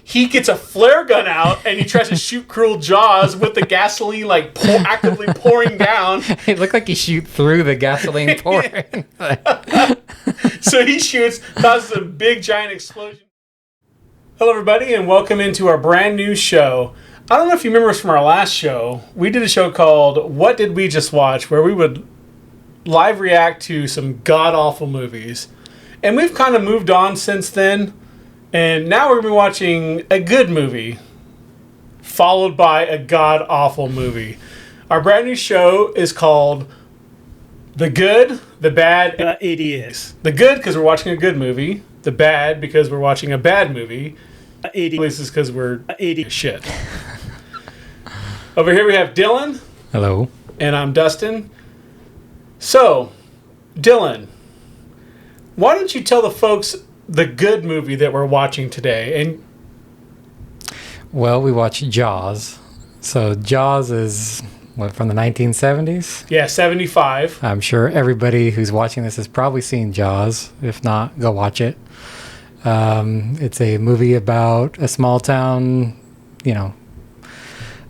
he gets a flare gun out and he tries to shoot Cruel Jaws with the gasoline actively pouring down. It looked like he shoot through the gasoline pouring. So he shoots, causes a big giant explosion. Hello everybody and welcome into our brand new show. I don't know if you remember us from our last show. We did a show called What Did We Just Watch, where we would live react to some god-awful movies. And we've kind of moved on since then. And now we're going to be watching a good movie, followed by a god-awful movie. Our brand new show is called The Good, The Bad, and Idiots. The good because we're watching a good movie. The bad because we're watching a bad movie. Idiots is because we're idiot shit. Over here we have Dylan. Hello. And I'm Dustin. So, Dylan, why don't you tell the folks the good movie that we're watching today? And well, we watched Jaws. So Jaws is from the 1970s? Yeah, 75. I'm sure everybody who's watching this has probably seen Jaws. If not, go watch it. It's a movie about a small town,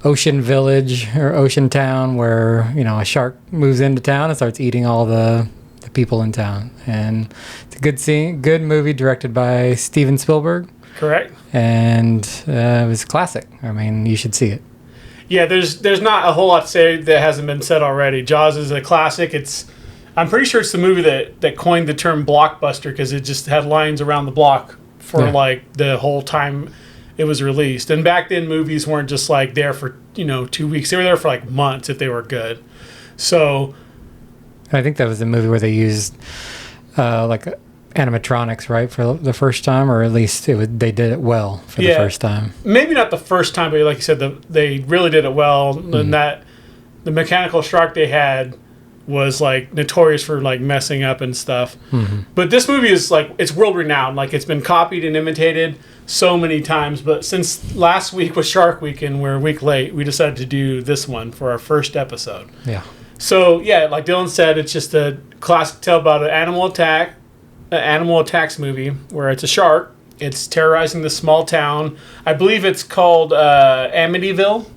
ocean village or ocean town where, a shark moves into town and starts eating all the people in town. And it's a good movie directed by Steven Spielberg. Correct. And it was a classic. I mean, you should see it. Yeah, there's not a whole lot to say that hasn't been said already. Jaws is a classic. I'm pretty sure it's the movie that coined the term blockbuster because it just had lines around the block for the whole time it was released. And back then movies weren't just there for 2 weeks. They were there for months if they were good. So I think that was the movie where they used animatronics, right, for the first time, or at least they did it well for the first time. Maybe not the first time, but like you said, they really did it well. Mm-hmm. And that the mechanical shark they had was notorious for messing up and stuff. Mm-hmm. But this movie is it's world renowned. It's been copied and imitated so many times. But since last week was Shark Week and we're a week late, we decided to do this one for our first episode. Yeah. So yeah, like Dylan said, it's just a classic tale about an animal attacks movie where it's a shark. It's terrorizing this small town. I believe it's called Amityville.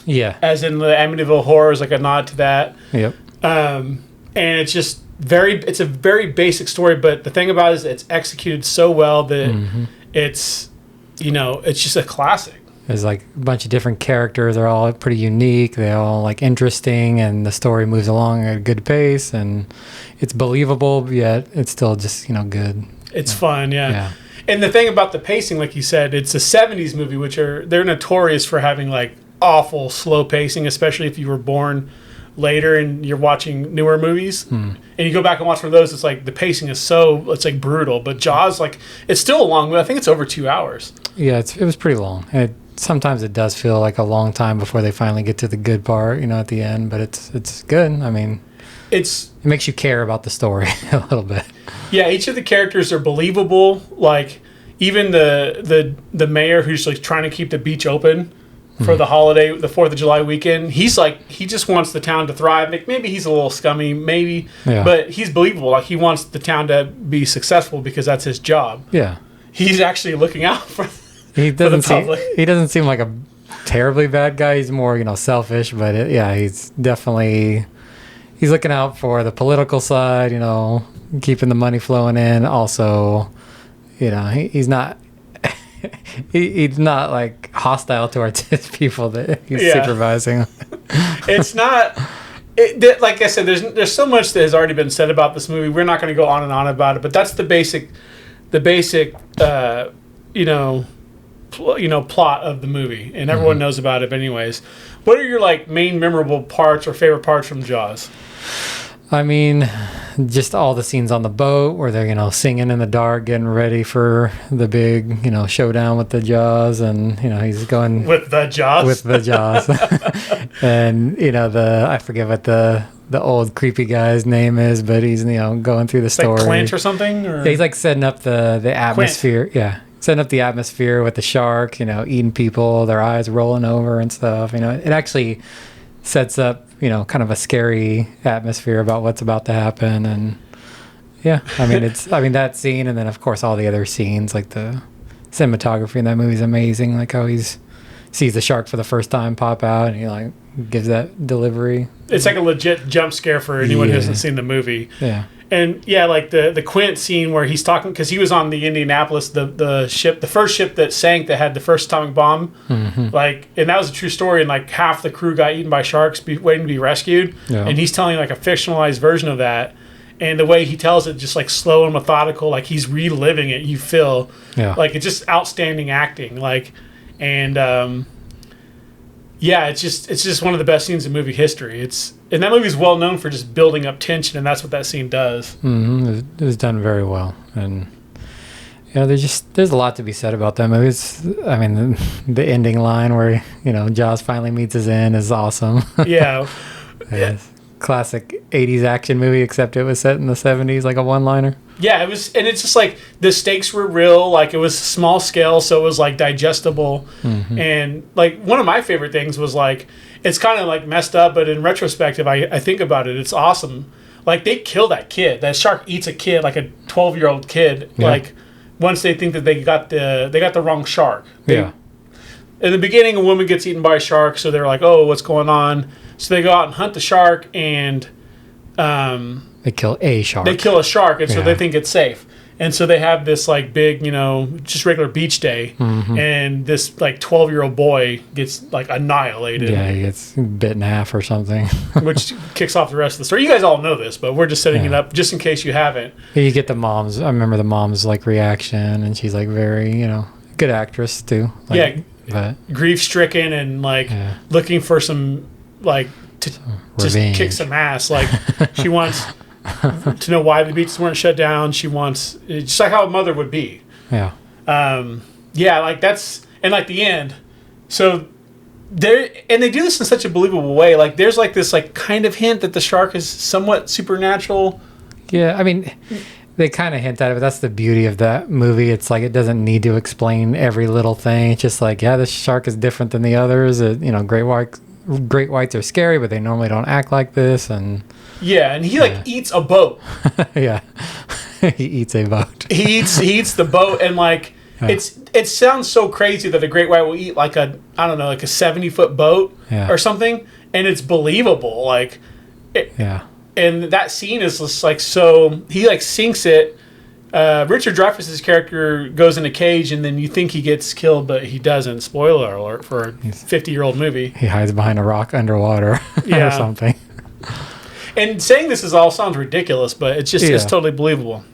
Yeah. As in the Amityville Horror is a nod to that. Yep. And it's just it's a very basic story, but the thing about it is it's executed so well that it's just a classic. There's a bunch of different characters. They're all pretty unique. They're all interesting, and the story moves along at a good pace, and it's believable, yet it's still just good. It's fun, yeah. And the thing about the pacing, like you said, it's a 70s movie, which they're notorious for having awful slow pacing, especially if you were born later and you're watching newer movies and you go back and watch one of those. It's the pacing is it's brutal. But Jaws, it's still a long movie. I think it's over 2 hours. Yeah, it was pretty long. Sometimes it does feel like a long time before they finally get to the good part, at the end. But it's good. I mean, it makes you care about the story a little bit. Yeah, each of the characters are believable. Even the mayor who's trying to keep the beach open for the holiday, the 4th of July weekend. He's he just wants the town to thrive. Maybe he's a little scummy, maybe, but he's believable. He wants the town to be successful because that's his job. Yeah, he's actually looking out for. He doesn't seem like a terribly bad guy. He's more, selfish, but he's definitely looking out for the political side, keeping the money flowing in. Also, he's not he's not hostile towards people that he's supervising. It's not. Like I said, there's so much that has already been said about this movie. We're not going to go on and on about it, but that's the basic plot of the movie, and everyone knows about it. But anyways, what are your main memorable parts or favorite parts from Jaws? I mean, just all the scenes on the boat where they're singing in the dark, getting ready for the big showdown with the Jaws, and he's going with the Jaws, and I forget what the old creepy guy's name is, but he's going through the story. Clint or something, or yeah, he's setting up the atmosphere. Clint. Yeah. Setting up the atmosphere with the shark, eating people, their eyes rolling over and stuff. It actually sets up, kind of a scary atmosphere about what's about to happen. And yeah, I mean, that scene, and then of course all the other scenes, like the cinematography in that movie is amazing. Like how he's sees the shark for the first time pop out, and he like gives that delivery. It's like a legit jump scare for anyone who hasn't seen the movie. Yeah. And yeah, like the Quint scene where he's talking, because he was on the Indianapolis, the first ship that sank that had the first atomic bomb. Like, and that was a true story. And like half the crew got eaten by sharks waiting to be rescued. Yeah. And he's telling like a fictionalized version of that. And the way he tells it, just like slow and methodical, like he's reliving it. You feel like it's just outstanding acting. Like, and yeah, it's just one of the best scenes in movie history. And that movie is well known for just building up tension, and that's what that scene does. It was done very well, and there's a lot to be said about that movie. I mean, the ending line where Jaws finally meets his end is awesome. Yeah. Classic 80s action movie, except it was set in the 70s, like a one-liner. Yeah, it was, and it's just like the stakes were real, like it was small scale, so it was like digestible. And like one of my favorite things was like, it's kind of like messed up, but in retrospective, I think about it, it's awesome. Like they kill that kid. That shark eats a kid, like a 12-year-old kid. Yeah. Like once they think that they got the wrong shark. In the beginning, a woman gets eaten by a shark, so they're like, oh, what's going on? So they go out and hunt the shark, and they kill a shark. They kill a shark, and so they think it's safe. And so they have this like big, just regular beach day, and this like 12-year-old boy gets like annihilated. Yeah, he gets bit in half or something. Which kicks off the rest of the story. You guys all know this, but we're just setting it up just in case you haven't. You get the mom's. I remember the mom's like reaction, and she's like very, good actress too. Like, but grief-stricken and like looking for some like to just kick some ass. Like she wants to know why the beaches weren't shut down. She wants, just like how a mother would be. Yeah. Like that's, and like the end. So they do this in such a believable way. Like there's like this like kind of hint that the shark is somewhat supernatural. Yeah, I mean, they kind of hint at it, but that's the beauty of that movie. It's like it doesn't need to explain every little thing. It's just like, this shark is different than the others. Great whites are scary, but they normally don't act like this. And and he like eats a boat. He eats a boat. he eats the boat, and like it sounds so crazy that a great white will eat like a 70-foot boat or something, and it's believable. Like and that scene is just like, so he like sinks it. Richard Dreyfuss's character goes in a cage, and then you think he gets killed, but he doesn't. Spoiler alert for a 50-year-old movie. He hides behind a rock underwater or something. And saying this all sounds ridiculous, but it's just it's totally believable.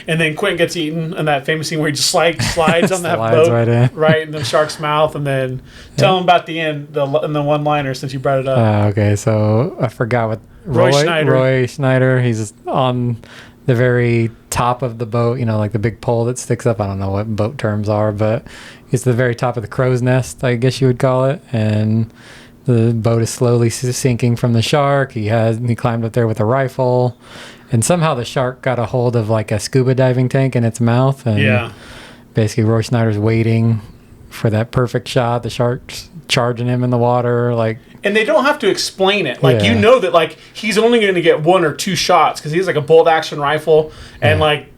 And then Quentin gets eaten in that famous scene where he just slides on that boat right in the shark's mouth, and then tell him about the end, the one-liner, since you brought it up. Okay, so I forgot what Roy Schneider. He's on the very top of the boat, like the big pole that sticks up. I don't know what boat terms are, but it's the very top of the crow's nest, I guess you would call it. And the boat is slowly sinking from the shark. He climbed up there with a rifle, and somehow the shark got a hold of like a scuba diving tank in its mouth. And basically Roy Schneider's waiting for that perfect shot. The shark's charging him in the water, like. And they don't have to explain it. Like, that, like, he's only going to get 1 or 2 shots because he has, like, a bolt-action rifle. And, like...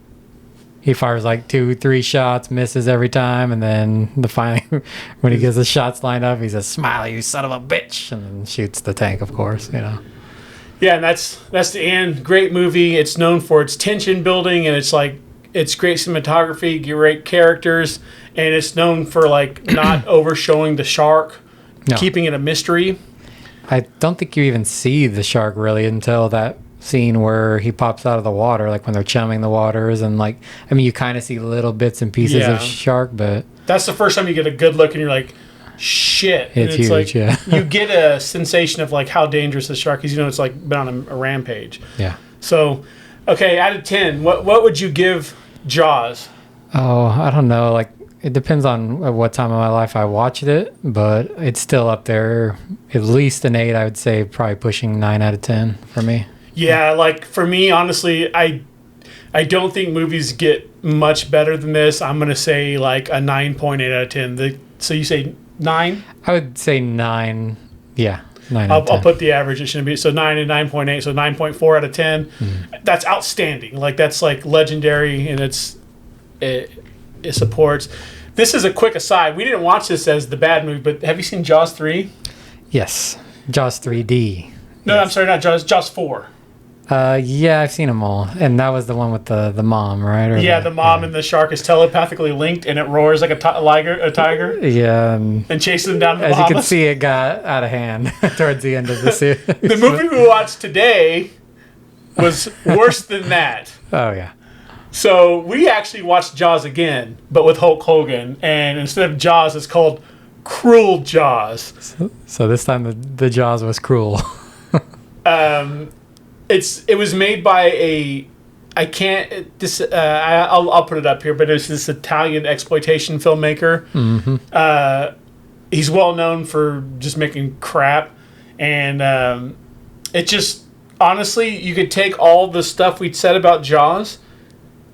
He fires, like, 2-3 shots, misses every time. And then finally, when he gets the shots lined up, he says, "Smiley, you son of a bitch." And then shoots the tank, of course, Yeah, and that's the end. Great movie. It's known for its tension building, and it's, like, it's great cinematography, great characters. And it's known for, like, not overshowing the shark, keeping it a mystery. I don't think you even see the shark really until that scene where he pops out of the water, like when they're chumming the waters, and like, I mean, you kind of see little bits and pieces of shark, but that's the first time you get a good look, and you're like, shit. It's huge, like, yeah. You get a sensation of like how dangerous the shark is. It's like been on a rampage. Yeah. So, okay, out of 10, what would you give Jaws? Oh, I don't know. Like, it depends on what time of my life I watched it, but it's still up there. At least an 8, I would say, probably pushing 9 out of 10 for me. Yeah, like for me, honestly, I don't think movies get much better than this. I'm going to say like a 9.8 out of 10. So you say 9? I would say 9. Yeah, 9 out of 10. I'll put the average. It shouldn't be. So 9 and 9.8. So 9.4 out of 10. That's outstanding. Like, that's like legendary, and it supports. This is a quick aside. We didn't watch this as the bad movie, but have you seen Jaws 3? Yes. Jaws 3D. No, yes. I'm sorry, not Jaws. Jaws 4. Yeah, I've seen them all, and that was the one with the mom, right? Or the mom and the shark is telepathically linked, and it roars like a tiger. Yeah, and chases them down. As you can see, it got out of hand towards the end of the series. The movie we watched today was worse than that. Oh yeah. So we actually watched Jaws again, but with Hulk Hogan, and instead of Jaws, it's called Cruel Jaws. So this time the Jaws was cruel. It was made by I'll put it up here, but it's this Italian exploitation filmmaker. Mm-hmm. He's well known for just making crap, and it just honestly, you could take all the stuff we'd said about Jaws,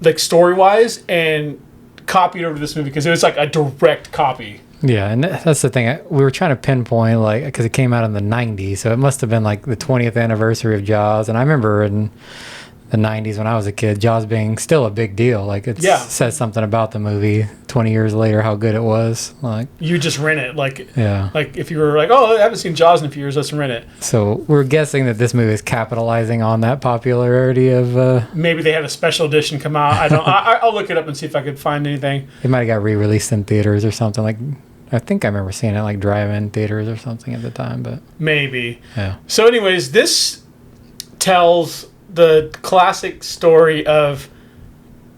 like story wise, and copy it over to this movie because it was like a direct copy. Yeah, and that's the thing. We were trying to pinpoint, like, because it came out in the 90s, so it must have been like the 20th anniversary of Jaws. And I remember in the 90s when I was a kid, Jaws being still a big deal. Like, it says something about the movie 20 years later, how good it was. Like, you just rent it. Like, yeah. Like, if you were like, oh, I haven't seen Jaws in a few years, let's rent it. So we're guessing that this movie is capitalizing on that popularity of... Maybe they had a special edition come out. I don't... I'll look it up and see if I could find anything. It might have got re-released in theaters or something. Like, I think I remember seeing it like drive-in theaters or something at the time, but... Maybe. Yeah. So anyways, this tells the classic story of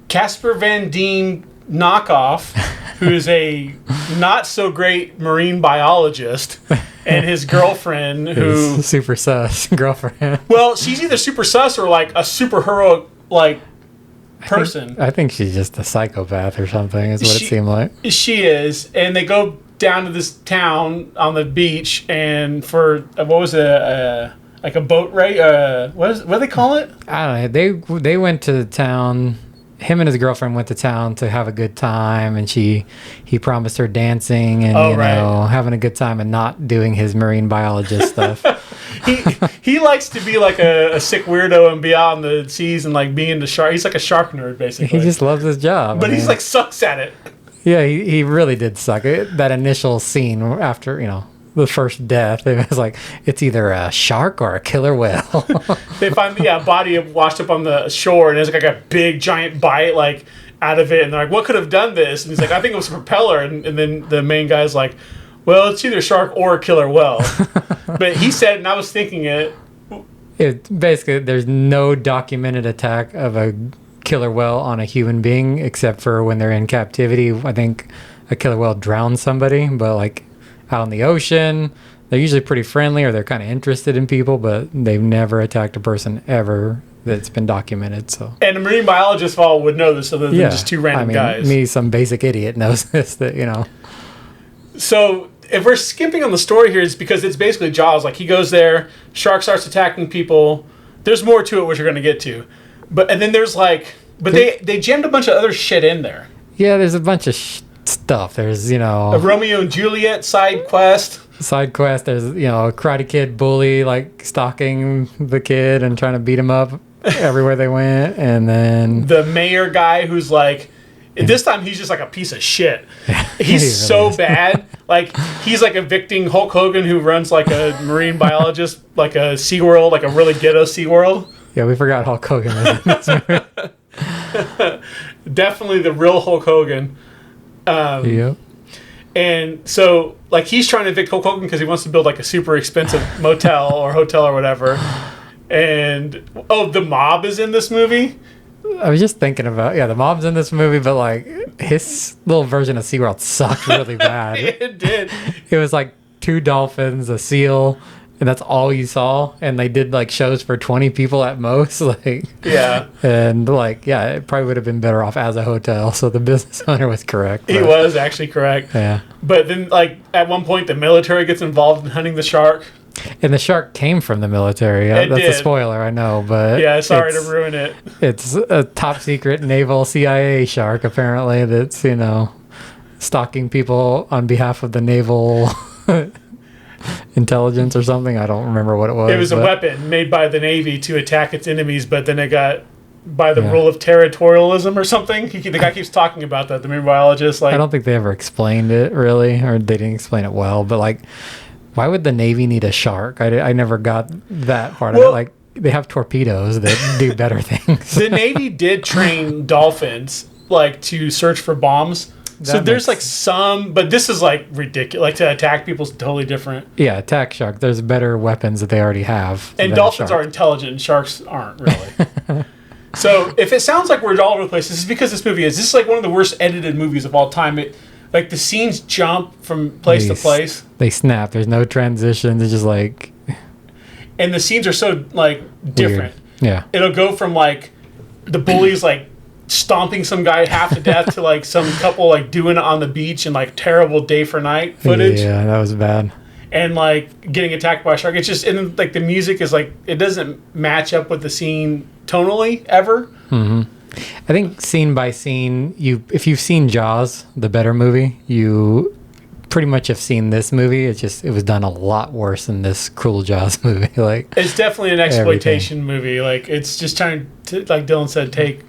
Casper Van Dien knockoff, who's a not-so-great marine biologist, and his girlfriend, who... His super sus girlfriend. Well, she's either super sus or like a super heroic, like... person. I think she's just a psychopath or something is what it seemed like. She is, and they go down to this town on the beach, and for what was it, like a boat race? What do they call it? I don't know. They went to the town. Him and his girlfriend went to town to have a good time, and he promised her dancing and having a good time and not doing his marine biologist stuff. He likes to be like a sick weirdo and be out on the seas and like being the shark. He's like a shark nerd, basically. He just loves his job. But he's like sucks at it. Yeah, he really did suck. That initial scene after, the first death, it was like, it's either a shark or a killer whale. They find a body washed up on the shore, and there's like a big giant bite like out of it, and they're like, what could have done this? And he's like, I think it was a propeller. And then the main guy's like, well, it's either a shark or a killer whale. But he said, and I was thinking it. Basically, there's no documented attack of a killer whale on a human being except for when they're in captivity. I think a killer whale drowns somebody, but like out in the ocean, they're usually pretty friendly or they're kind of interested in people, but they've never attacked a person ever that's been documented. So, and a marine biologist all would know this, other than just two random guys. Me, some basic idiot, knows this. So if we're skipping on the story here, it's because it's basically Jaws. Like, he goes there, shark starts attacking people. There's more to it, which we're going to get to. And then there's like, but they jammed a bunch of other shit in there. Yeah, there's a bunch of stuff. There's, a Romeo and Juliet side quest. There's, a Karate Kid bully, like, stalking the kid and trying to beat him up everywhere they went. And then the mayor guy who's like, this time he's just like a piece of shit. He's so bad. Like, he's like evicting Hulk Hogan, who runs like a marine biologist, like a SeaWorld, like a really ghetto SeaWorld. Yeah, we forgot Hulk Hogan was in this movie. Definitely the real Hulk Hogan. Yep. And so, like, he's trying to evict Hulk Hogan because he wants to build like a super expensive motel or hotel or whatever. And the mob is in this movie. I was just thinking about the mob's in this movie, but like his little version of SeaWorld sucked really bad. It did. It was like 2 dolphins, a seal, and that's all you saw. And they did like shows for 20 people at most. Like, yeah. And like, it probably would have been better off as a hotel. So the business owner was correct. He was actually correct. Yeah. But then, like, at one point, the military gets involved in hunting the shark. And the shark came from the military. That's a spoiler, I know, but yeah, sorry to ruin it. It's a top secret naval CIA shark, apparently, that's, stalking people on behalf of the naval intelligence or something. I don't remember what it was. It was a weapon made by the Navy to attack its enemies, but then it got by the rule of territorialism or something. The guy keeps talking about that, the marine biologist. Like, I don't think they ever explained it really, or they didn't explain it well. But like, why would the Navy need a shark? I never got that part of it. Like, they have torpedoes that do better things. The Navy did train dolphins like to search for bombs. So there's like some, but this is like ridiculous. Like, to attack people is totally different. Yeah, attack shark. There's better weapons that they already have. And dolphins are intelligent, and sharks aren't really. So if it sounds like we're all over the place, this is because this is like one of the worst edited movies of all time. Like, the scenes jump from place to place. They snap. There's no transition. It's just like, and the scenes are so like different. Weird. Yeah, it'll go from like the bullies like stomping some guy half to death to like some couple like doing it on the beach and like terrible day for night footage. Yeah, that was bad. And like getting attacked by a shark. It's just, and like the music is like, it doesn't match up with the scene tonally ever. Mm-hmm. I think scene by scene, if you've seen Jaws, the better movie, you pretty much have seen this movie. It was done a lot worse than this Cruel Jaws movie. Like, it's definitely an exploitation movie. Like, it's just trying to, like Dylan said, take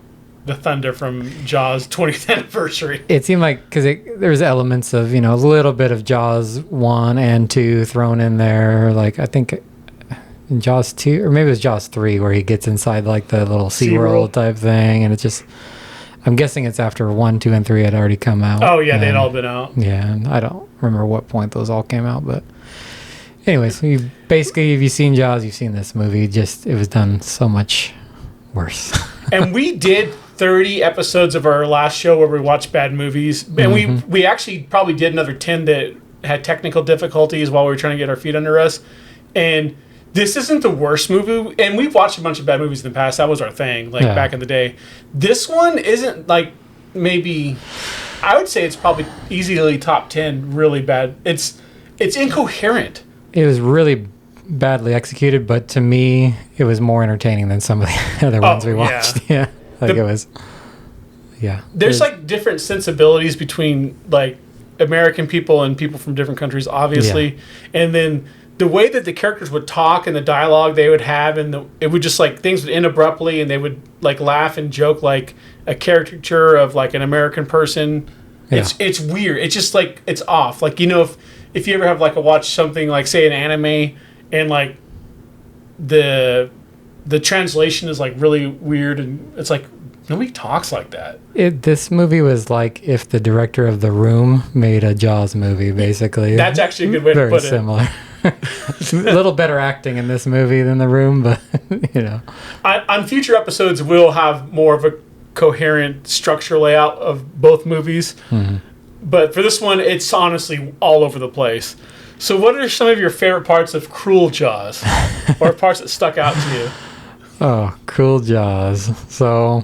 the thunder from Jaws 20th anniversary. It seemed like, because there's elements of, a little bit of Jaws 1 and 2 thrown in there. Like, I think in Jaws 2, or maybe it was Jaws 3, where he gets inside like the little SeaWorld type thing. And it's just, I'm guessing it's after 1, 2, and 3 had already come out. Oh, yeah, they'd all been out. Yeah, and I don't remember what point those all came out. But anyways, basically, if you've seen Jaws, you've seen this movie. Just, it was done so much worse. And we did 30 episodes of our last show where we watched bad movies. And we actually probably did another 10 that had technical difficulties while we were trying to get our feet under us. And this isn't the worst movie. And we've watched a bunch of bad movies in the past. That was our thing, like back in the day. This one isn't like, maybe, I would say it's probably easily top 10 really bad. It's incoherent. It was really badly executed, but to me, it was more entertaining than some of the other ones we watched. Yeah. Like, it was, There's like different sensibilities between like American people and people from different countries, obviously. Yeah. And then the way that the characters would talk and the dialogue they would have, and it would just like, things would end abruptly and they would like laugh and joke like a caricature of like an American person. Yeah. It's weird. It's just like, it's off. Like, if you ever have like watch something like, say, an anime, and like the translation is like really weird, and it's like nobody talks like that. This movie was like if the director of The Room made a Jaws movie, basically. That's actually a good way to put it. Very similar. A little better acting in this movie than The Room, but on future episodes we'll have more of a coherent structure layout of both movies. Mm-hmm. But for this one, it's honestly all over the place. So what are some of your favorite parts of Cruel Jaws? Or parts that stuck out to you? Oh, Cruel Jaws. So,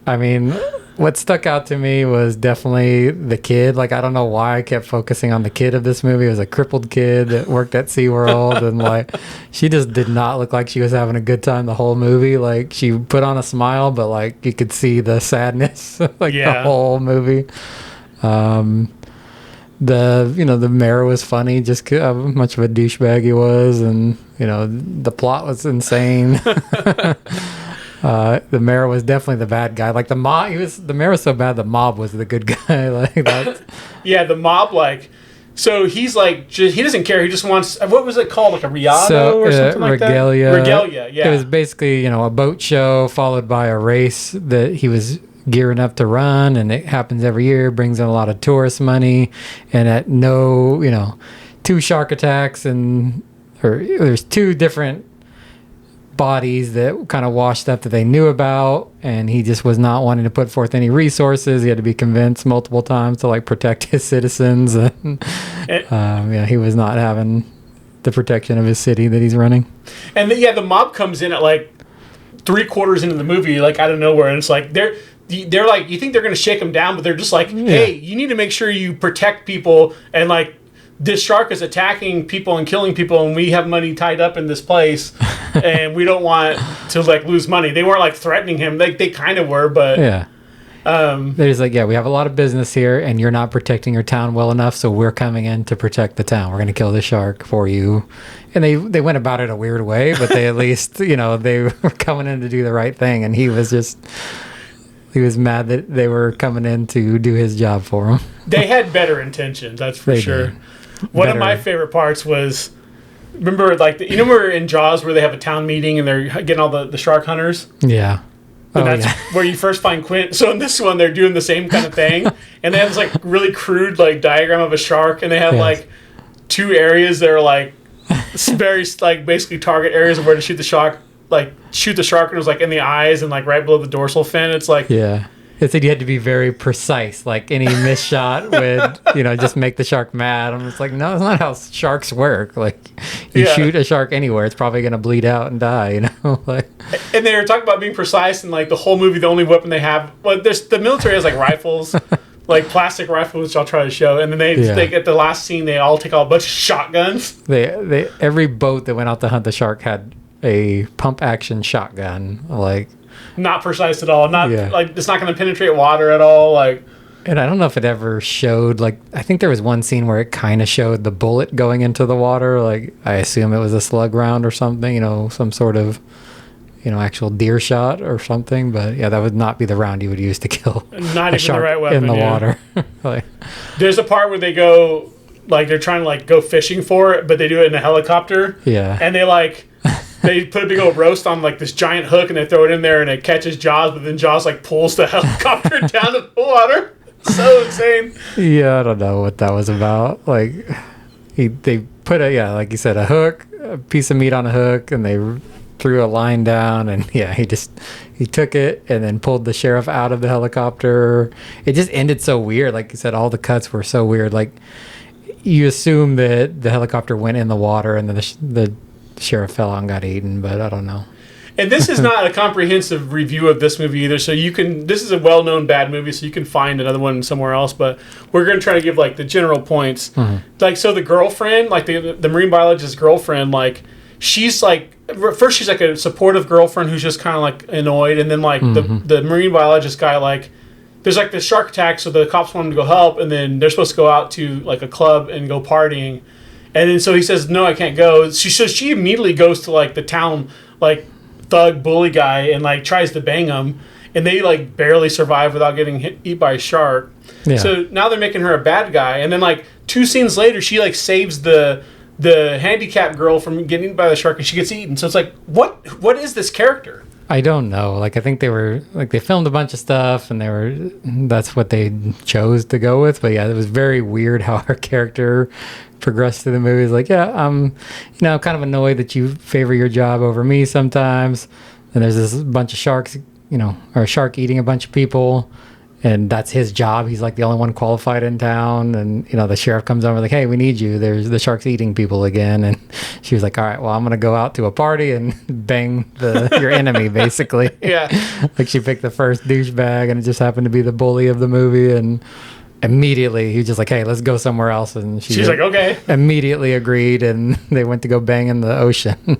I mean, what stuck out to me was definitely the kid. Like, I don't know why I kept focusing on the kid of this movie. It was a crippled kid that worked at SeaWorld. And, like, she just did not look like she was having a good time the whole movie. Like, she put on a smile, but, like, you could see the sadness, the whole movie. The mayor was funny, just how much of a douchebag he was, and the plot was insane. The mayor was definitely the bad guy. Like the mayor was so bad, the mob was the good guy. Like that. Yeah, the mob, like, so he's like, he doesn't care. He just wants, what was it called, like a riado or something like regalia. That? Regalia, yeah. It was basically a boat show followed by a race that he was gearing up to run, and it happens every year, brings in a lot of tourist money, and at two shark attacks, or there's two different bodies that kind of washed up that they knew about, and he just was not wanting to put forth any resources. He had to be convinced multiple times to like protect his citizens, and he was not having the protection of his city that he's running. And the mob comes in at like 3/4 into the movie, like out of nowhere, and it's like they're like, you think they're going to shake them down, but they're just like, hey, you need to make sure you protect people, and like this shark is attacking people and killing people, and we have money tied up in this place, and we don't want to like lose money. They weren't like threatening him, like they kind of were, but There's like, yeah, we have a lot of business here, and you're not protecting your town well enough, so we're coming in to protect the town. We're going to kill the shark for you. And they went about it a weird way, but they at least, they were coming in to do the right thing, and he was mad that they were coming in to do his job for him. They had better intentions, that's for sure. Did. One of my favorite parts was, remember, like, remember in Jaws where they have a town meeting and they're getting all the shark hunters? Yeah. And that's where you first find Quint. So in this one, they're doing the same kind of thing. And they have this, like, really crude, like, diagram of a shark. And they have, like, two areas that are, like, very, like, basically target areas of where to shoot the shark. Like, shoot the shark, and it was, like, in the eyes and, like, right below the dorsal fin. It's like... Yeah. It said you had to be very precise. Like, any miss shot would, just make the shark mad. I'm just like, no, that's not how sharks work. Like, you shoot a shark anywhere, it's probably going to bleed out and die, Like, and they were talking about being precise, and, like, the whole movie, the only weapon they have... Well, the military has, like, rifles, like, plastic rifles, which I'll try to show. And then they at the last scene, they all take out a bunch of shotguns. Every boat that went out to hunt the shark had a pump-action shotgun, like... Not precise at all. Like, it's not going to penetrate water at all. Like, and I don't know if it ever showed, like, I think there was one scene where it kind of showed the bullet going into the water. Like, I assume it was a slug round or something, some sort of, actual deer shot or something. But yeah, that would not be the round you would use to kill not a even shark the right weapon in the water. Like, there's a part where they go, like, they're trying to, like, go fishing for it, but they do it in a helicopter. Yeah. And they, like... They put a big old roast on, like, this giant hook, and they throw it in there, and it catches Jaws, but then Jaws, like, pulls the helicopter down to the water. So insane. Yeah, I don't know what that was about. Like, they put like you said, a hook, a piece of meat on a hook, and they threw a line down, and he took it and then pulled the sheriff out of the helicopter. It just ended so weird. Like you said, all the cuts were so weird. Like, you assume that the helicopter went in the water, and then the sheriff fell out and got eaten, but I don't know. And this is not a comprehensive review of this movie either, so this is a well-known bad movie, so you can find another one somewhere else, but we're going to try to give, like, the general points. Mm-hmm. Like, so the girlfriend, like, the marine biologist's girlfriend, like, she's, like, first she's, like, a supportive girlfriend who's just kind of, like, annoyed, and then, like, the marine biologist guy, like, there's, like, the shark attack, so the cops want him to go help, and then they're supposed to go out to, like, a club and go partying. And then so he says, no, I can't go. She immediately goes to, like, the town, like, thug bully guy and, like, tries to bang him. And they, like, barely survive without getting eaten by a shark. Yeah. So now they're making her a bad guy. And then, like, 2 scenes later, she, like, saves the handicapped girl from getting eaten by the shark, and she gets eaten. So it's like, what is this character? I don't know. Like, I think they filmed a bunch of stuff, and that's what they chose to go with. But yeah, it was very weird how her character progressed through the movie. It's like, yeah, I'm, kind of annoyed that you favor your job over me sometimes. And there's this bunch of sharks, or a shark eating a bunch of people, and that's his job. He's like the only one qualified in town. And, the sheriff comes over like, hey, we need you. There's the sharks eating people again. And she was like, all right, well, I'm going to go out to a party and bang your enemy, basically. Yeah. Like, she picked the first douchebag, and it just happened to be the bully of the movie. And immediately he was just like, hey, let's go somewhere else. And she's like, okay. Immediately agreed, and they went to go bang in the ocean.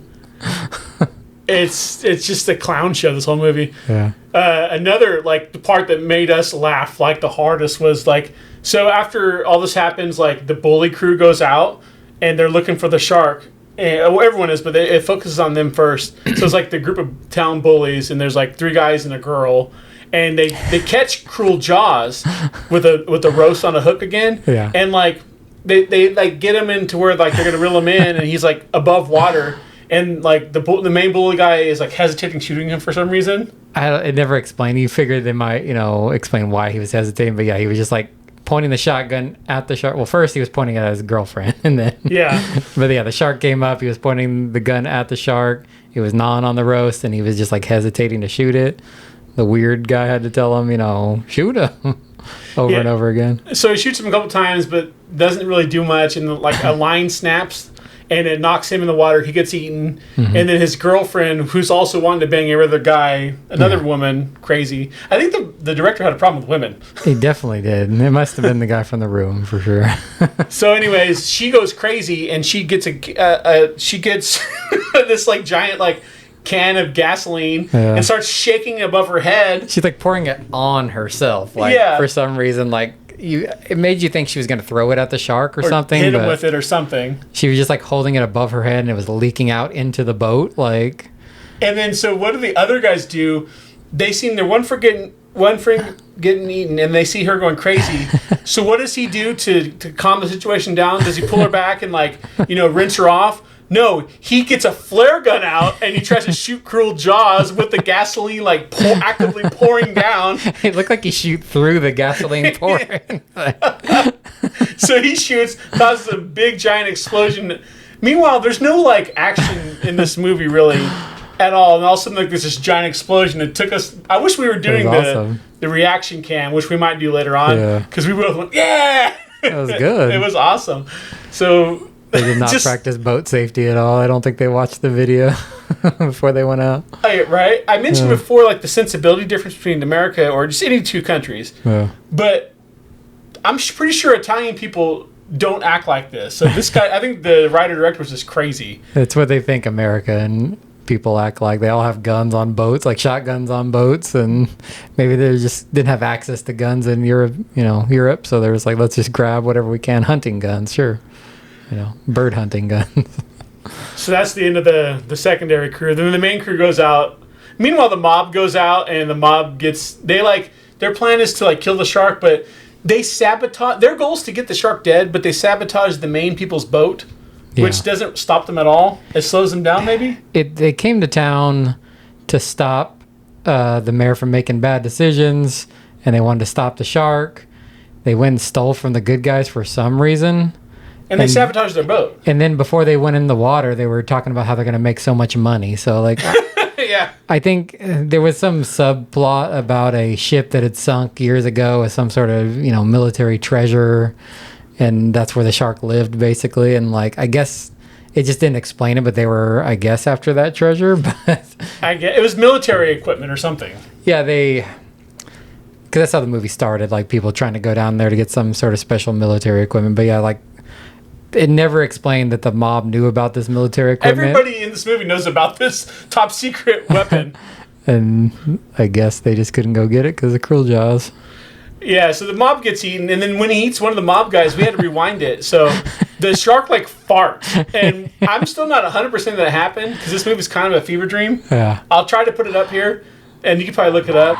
It's just a clown show, this whole movie. Yeah. Another, like, the part that made us laugh, like, the hardest was, like, so after all this happens, like, the bully crew goes out, and they're looking for the shark. And, well, everyone is, but it focuses on them first. So it's, like, the group of town bullies, and there's, like, 3 guys and a girl. And they catch Cruel Jaws with a roast on a hook again. Yeah. And, like, they like, get him into where, like, they're going to reel him in, and he's, like, above water. And, like, the main bully guy is, like, hesitating shooting him for some reason. It never explained. You figured they might, explain why he was hesitating. But, yeah, he was just, like, pointing the shotgun at the shark. Well, first he was pointing it at his girlfriend. And then... Yeah. But, yeah, the shark came up. He was pointing the gun at the shark. He was gnawing on the roast, and he was just, like, hesitating to shoot it. The weird guy had to tell him, shoot him. Over and over again. So he shoots him a couple times, but doesn't really do much. And, like, a line snaps, and it knocks him in the water. He gets eaten. Mm-hmm. And then his girlfriend, who's also wanting to bang another guy, another woman, crazy. I think the director had a problem with women. He definitely did. And it must have been the guy from The Room, for sure. So anyways, she goes crazy, and she gets she gets this, like, giant, like, can of gasoline and starts shaking it above her head. She's like pouring it on herself. Like for some reason, like it made you think she was going to throw it at the shark or something. Hit him with it or something. She was just like holding it above her head and it was leaking out into the boat. Like, and then so what do the other guys do? They see their one friend getting eaten, and they see her going crazy. So what does he do to calm the situation down? Does he pull her back and rinse her off? No, he gets a flare gun out and he tries to shoot Cruel Jaws with the gasoline actively pouring down. It looked like he shoot through the gasoline pouring. So he shoots, causes a big giant explosion. Meanwhile, there's no action in this movie really at all, and all of a sudden there's this giant explosion. It took us. I wish we were doing the reaction cam, which we might do later on, because we both went, yeah. That was good. It was awesome. So. They did not practice boat safety at all. I don't think they watched the video before they went out. Right? I mentioned before, the sensibility difference between America or just any two countries. Yeah. But I'm pretty sure Italian people don't act like this. So this guy, I think the writer-director was just crazy. It's what they think American people act like. They all have guns on boats, like shotguns on boats, and maybe they just didn't have access to guns in Europe. So they was like, let's just grab whatever we can. Hunting guns, sure. Bird hunting guns. So that's the end of the secondary crew. Then the main crew goes out. Meanwhile, the mob goes out, and the mob gets... their plan is to, kill the shark, but they sabotage... Their goal is to get the shark dead, but they sabotage the main people's boat, which doesn't stop them at all. It slows them down, maybe? They came to town to stop the mayor from making bad decisions, and they wanted to stop the shark. They went and stole from the good guys for some reason. And they sabotaged their boat. And then before they went in the water, they were talking about how they're going to make so much money. So, yeah. I think there was some subplot about a ship that had sunk years ago with some sort of, military treasure. And that's where the shark lived, basically. And, I guess it just didn't explain it, but they were, I guess, after that treasure. But I guess it was military equipment or something. Yeah, because that's how the movie started, people trying to go down there to get some sort of special military equipment. But yeah, it never explained that the mob knew about this military equipment. Everybody in this movie knows about this top secret weapon. And I guess they just couldn't go get it because of Cruel Jaws. Yeah, so the mob gets eaten, and then when he eats one of the mob guys, we had to rewind it. So the shark farts. And I'm still not 100% that happened because this movie's kind of a fever dream. Yeah. I'll try to put it up here, and you can probably look it up.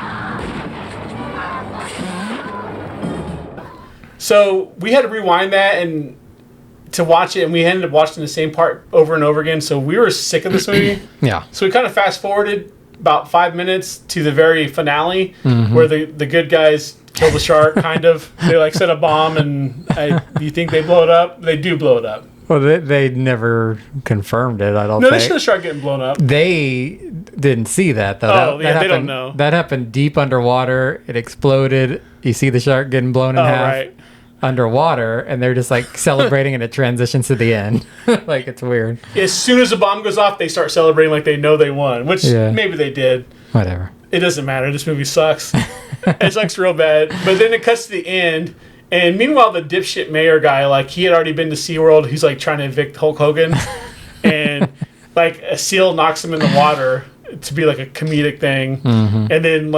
So we had to rewind that and to watch it, and we ended up watching the same part over and over again. So we were sick of this movie. Yeah. So we kind of fast forwarded about 5 minutes to the very finale, where the good guys kill the shark. Kind of, they set a bomb, and do you think they blow it up? They do blow it up. Well, they never confirmed it. I don't. No, they should have shark getting blown up. They didn't see that though. They don't know. That happened deep underwater. It exploded. You see the shark getting blown in half. Right. Underwater, and they're just celebrating, and it transitions to the end. It's weird. As soon as the bomb goes off, they start celebrating like they know they won, which maybe they did. Whatever. It doesn't matter. This movie sucks. It sucks real bad. But then it cuts to the end, and meanwhile, the dipshit mayor guy, he had already been to SeaWorld. He's trying to evict Hulk Hogan, and a seal knocks him in the water to be a comedic thing, and then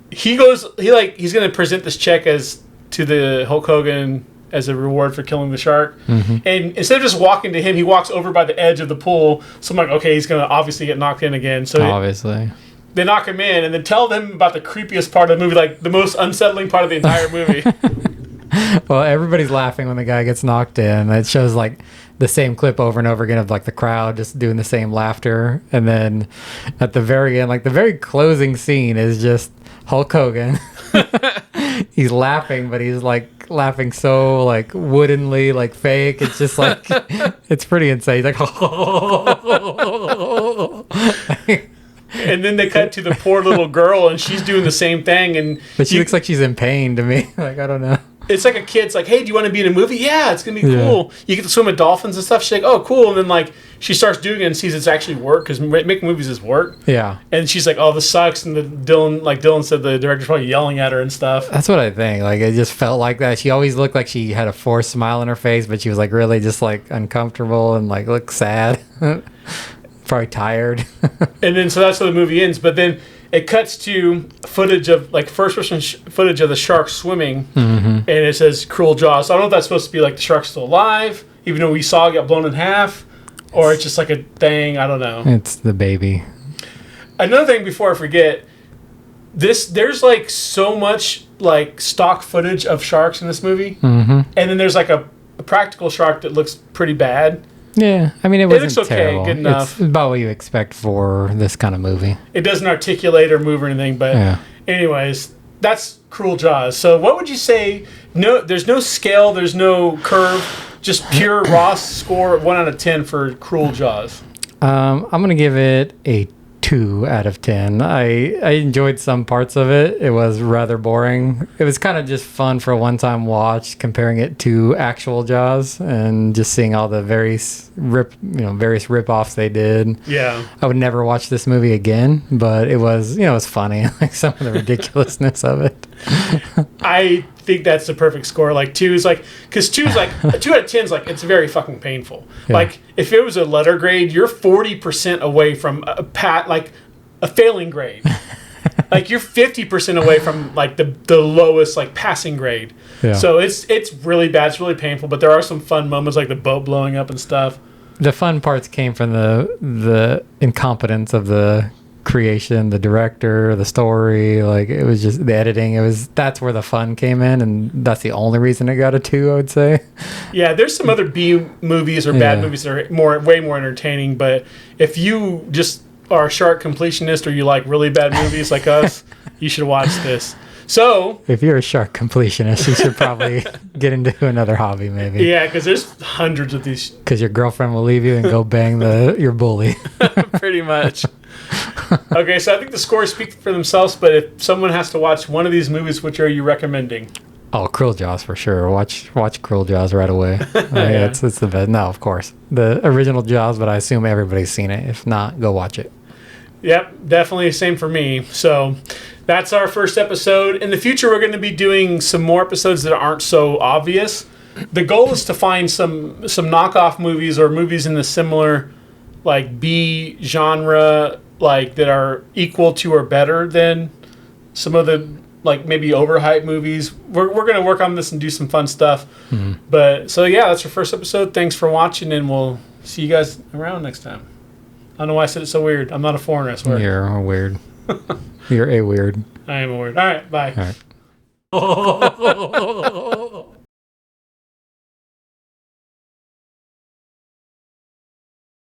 he's gonna present this check to the Hulk Hogan as a reward for killing the shark. And instead of just walking to him, he walks over by the edge of the pool. So I'm okay, he's going to obviously get knocked in again. So obviously. They knock him in and then tell them about the creepiest part of the movie, the most unsettling part of the entire movie. Well, everybody's laughing when the guy gets knocked in. It shows the same clip over and over again of the crowd just doing the same laughter. And then at the very end, the very closing scene is just Hulk Hogan. He's laughing, but he's laughing so woodenly, fake. It's just it's pretty insane. He's and then they cut to the poor little girl, and she's doing the same thing. But she looks like she's in pain to me. I don't know. It's like a kid's hey, do you want to be in a movie? Yeah, it's going to be cool. You get to swim with dolphins and stuff. She's oh, cool. And then, she starts doing it and sees it's actually work, because making movies is work. Yeah. And she's oh, this sucks. And Dylan said, the director's probably yelling at her and stuff. That's what I think. It just felt like that. She always looked like she had a forced smile on her face, but she was, really just, uncomfortable and, looked sad. probably tired. And then so that's how the movie ends. But then it cuts to footage of like first-person footage of the shark swimming, and it says "Cruel Jaws." So I don't know if that's supposed to be like the shark's still alive, even though we saw it get blown in half, or it's just like a thing. I don't know. It's the baby. Another thing before I forget, there's like so much like stock footage of sharks in this movie, and then there's like a practical shark that looks pretty bad. Yeah, I mean, it wasn't looks okay, terrible. good enough. It's about what you expect for this kind of movie. It doesn't articulate or move or anything, but anyways, that's Cruel Jaws. So what would you say? No, there's no scale, there's no curve, just pure raw score, 1 out of 10 for Cruel Jaws. I'm going to give it a 2 out of 10. I enjoyed some parts of it. It was rather boring. It was kind of just fun for a one-time watch, comparing it to actual Jaws and just seeing all the various rip-offs they did. Yeah. I would never watch this movie again, but it was, it was funny. Like some of the ridiculousness of it. I think that's the perfect score. Like 2 is like, because 2 is like, 2 out of 10 is like, it's very fucking painful. Yeah. Like if it was a letter grade, you're 40% away from a failing grade. Like you're 50% away from like the lowest like passing grade. Yeah. So it's really bad. It's really painful, but there are some fun moments like the boat blowing up and stuff. The fun parts came from the incompetence of the creation, the director, the story. Like it was just the editing. That's where the fun came in, and that's the only reason it got a 2, I would say. Yeah, there's some other B movies or bad movies that are way more entertaining, but if you just are a shark completionist or you like really bad movies like us, you should watch this. So if you're a shark completionist, you should probably get into another hobby, maybe. Yeah, because there's hundreds of these. Because your girlfriend will leave you and go bang your bully. Pretty much. Okay, so I think the scores speak for themselves, but if someone has to watch one of these movies, which are you recommending? Oh, Cruel Jaws for sure. Watch Cruel Jaws right away. It's the best. No, of course. The original Jaws, but I assume everybody's seen it. If not, go watch it. Yep, definitely same for me. So that's our first episode. In the future, we're going to be doing some more episodes that aren't so obvious. The goal is to find some knockoff movies or movies in the similar like B genre, like that are equal to or better than some of the like maybe overhyped movies. We're going to work on this and do some fun stuff. But so yeah, that's our first episode. Thanks for watching, and we'll see you guys around next time. I don't know why I said it so weird. I'm not a foreigner, I swear. You're a weird. You're a weird. I am a weird. All right, bye. All right.